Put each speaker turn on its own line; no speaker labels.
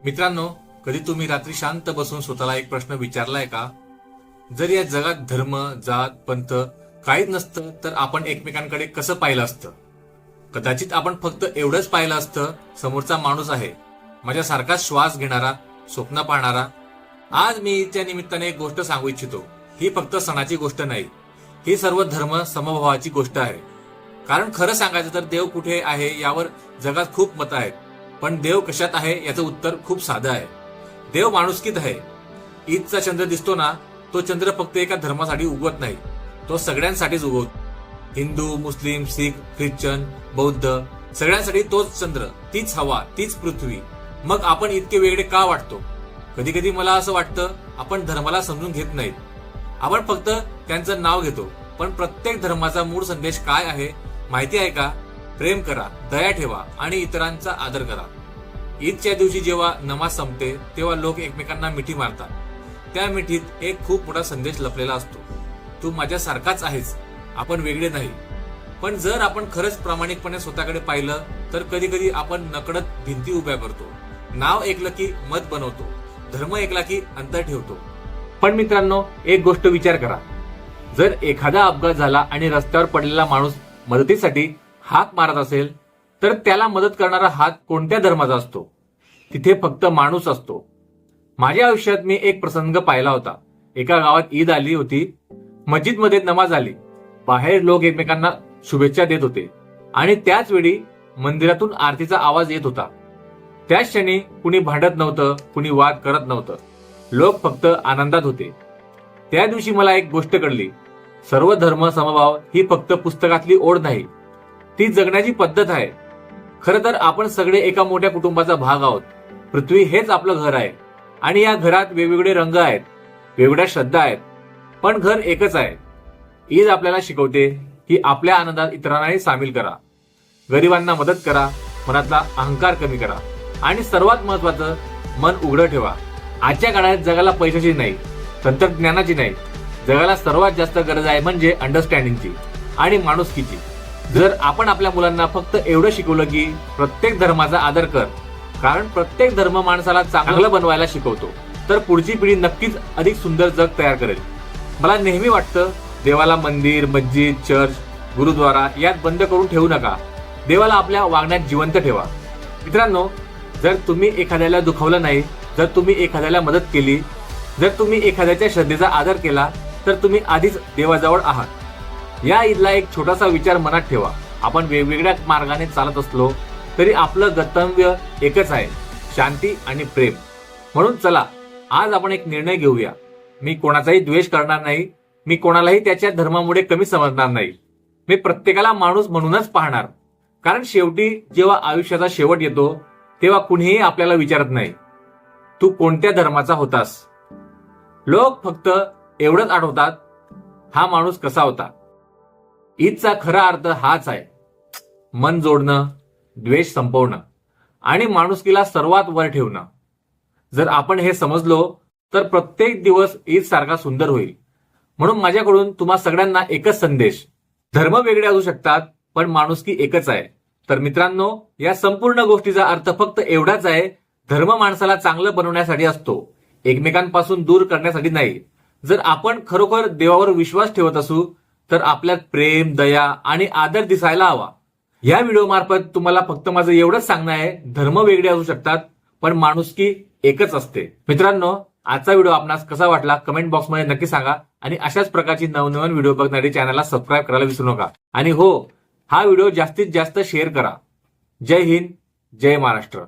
मित्रांनो, कधी तुम्ही रात्री शांत बसून स्वतःला एक प्रश्न विचारलाय का? जर या जगात धर्म, जात, पंथ काहीच नसतं तर आपण एकमेकांकडे कसं पाहिलं असतं? कदाचित आपण फक्त एवढंच पाहिलं असतं, समोरचा माणूस आहे, माझ्यासारखाच श्वास घेणारा, स्वप्न पाहणारा. आज मी त्या निमित्ताने एक गोष्ट सांगू इच्छितो. ही फक्त सणाची गोष्ट नाही, ही सर्व धर्म समभावाची गोष्ट आहे. कारण खरं सांगायचं तर देव कुठे आहे यावर जगात खूप मतं आहेत, पण देव कशात आहे याचं उत्तर खूप साधं आहे. देव माणुसकीत आहे. ईदचा चंद्र दिसतो ना, तो चंद्र फक्त एका धर्मासाठी उगवत नाही, तो सगळ्यांसाठीच उगवतो. हिंदू, मुस्लिम, शीख, ख्रिश्चन, बौद्ध सगळ्यांसाठी तोच चंद्र, तीच हवा, तीच पृथ्वी. मग आपण इतके वेगळे का वाटतो? कधी कधी मला असं वाटतं आपण धर्माला समजून घेत नाहीत. आपण फक्त त्यांचं नाव घेतो. पण प्रत्येक धर्माचा मूळ संदेश काय आहे माहिती आहे का? प्रेम करा, दया ठेवा आणि इतरांचा आदर करा. ईदच्या दिवशी जेव्हा नमाज संपते तेव्हा लोक एकमेकांना मिठी मारतात. त्या मिठीत एक खूप मोठा संदेश लपलेला असतो. तू माझ्यासारखाच आहेस, आपण वेगळे नाही. पण जर आपण खरंच प्रामाणिकपणे स्वतःकडे पाहिलं तर कधी कधी आपण नकळत भिंती उभ्या करतो. नाव ऐकलं की मत बनवतो, धर्म ऐकला की अंतर ठेवतो. पण मित्रांनो, एक गोष्ट विचार करा. जर एखादा अपघात झाला आणि रस्त्यावर पडलेला माणूस मदतीसाठी हाक मारत असेल तर त्याला मदत करणारा हात कोणत्या धर्माचा असतो? तिथे फक्त माणूस असतो. माझ्या आयुष्यात मी एक प्रसंग पाहिला होता. एका गावात ईद आली होती. मस्जिदमध्ये नमाज आली. बाहेर लोक एकमेकांना शुभेच्छा देत होते आणि त्याच वेळी मंदिरातून आरतीचा आवाज येत होता. त्याच क्षणी कुणी भांडत नव्हतं, कुणी वाद करत नव्हतं. लोक फक्त आनंदात होते. त्या दिवशी मला एक गोष्ट कळली. सर्व धर्म समभाव ही फक्त पुस्तकातली ओढ नाही, ती जगण्याची पद्धत आहे. खरं तर आपण सगळे एका मोठ्या कुटुंबाचा भाग आहोत. पृथ्वी हेच आपलं घर आहे आणि या घरात वेगवेगळे रंग आहेत, वेगवेगळ्या श्रद्धा आहेत, पण घर एकच आहे. ईद आपल्याला शिकवते की आपल्या आनंदात इतरांनाही सामील करा, गरिबांना मदत करा, मनातला अहंकार कमी करा आणि सर्वात महत्वाचं, मन उघडं ठेवा. आजच्या काळात जगाला पैशाची नाही, तंत्रज्ञानाची नाही, जगाला सर्वात जास्त गरज आहे म्हणजे अंडरस्टँडिंगची आणि माणुसकीची. जर आपण आपल्या मुलांना फक्त एवढं शिकवलं की प्रत्येक धर्माचा आदर कर, कारण प्रत्येक धर्म माणसाला चांगलं बनवायला शिकवतो, तर पुढची पिढी नक्कीच अधिक सुंदर जग तयार करेल. मला नेहमी वाटतं, देवाला मंदिर, मस्जिद, चर्च, गुरुद्वारा यात बंद करून ठेवू नका. देवाला आपल्या वागण्यात जिवंत ठेवा. मित्रांनो, जर तुम्ही एखाद्याला दुखावलं नाही, जर तुम्ही एखाद्याला मदत केली, जर तुम्ही एखाद्याच्या श्रद्धेचा आदर केला तर तुम्ही आधीच देवाजवळ आहात. या ईदला एक छोटासा विचार मनात ठेवा. आपण वेगवेगळ्या मार्गाने चालत असलो तरी आपलं गंतव्य एकच आहे, शांती आणि प्रेम. म्हणून चला, आज आपण एक निर्णय घेऊया. मी कोणाचाही द्वेष करणार नाही, मी कोणालाही त्याच्या धर्मामुळे कमी समजणार नाही. मी प्रत्येकाला माणूस म्हणूनच पाहणार. कारण शेवटी जेव्हा आयुष्याचा शेवट येतो तेव्हा कुणीही आपल्याला विचारत नाही, तू कोणत्या धर्माचा होतास. लोक फक्त एवढंच आठवतात, हा माणूस कसा होता. ईदचा खरा अर्थ हाच आहे, मन जोडणं, द्वेष संपवणं आणि माणुसकीला सर्वात वर ठेवणं. जर आपण हे समजलो तर प्रत्येक दिवस ईद सारखा सुंदर होईल. म्हणून माझ्याकडून तुम्हा सगळ्यांना एकच संदेश, धर्म वेगळे असू शकतात पण माणुसकी एकच आहे. तर मित्रांनो, या संपूर्ण गोष्टीचा अर्थ फक्त एवढाच आहे, धर्म माणसाला चांगलं बनवण्यासाठी असतो, एकमेकांपासून दूर करण्यासाठी नाही. जर आपण खरोखर देवावर विश्वास ठेवत असू तर आपल्यात प्रेम, दया आणि आदर दिसायला हवा. या व्हिडिओ मार्फत तुम्हाला फक्त माझं एवढंच सांगणं आहे, धर्म वेगळे असू शकतात पण माणुसकी एकच असते. मित्रांनो, आजचा व्हिडिओ आपणास कसा वाटला कमेंट बॉक्समध्ये नक्की सांगा आणि अशाच प्रकारची नवनवीन व्हिडिओ बघण्यासाठी चॅनलला सबस्क्राईब करायला विसरू नका. आणि हो, हा व्हिडिओ जास्तीत जास्त शेअर करा. जय हिंद, जय महाराष्ट्र.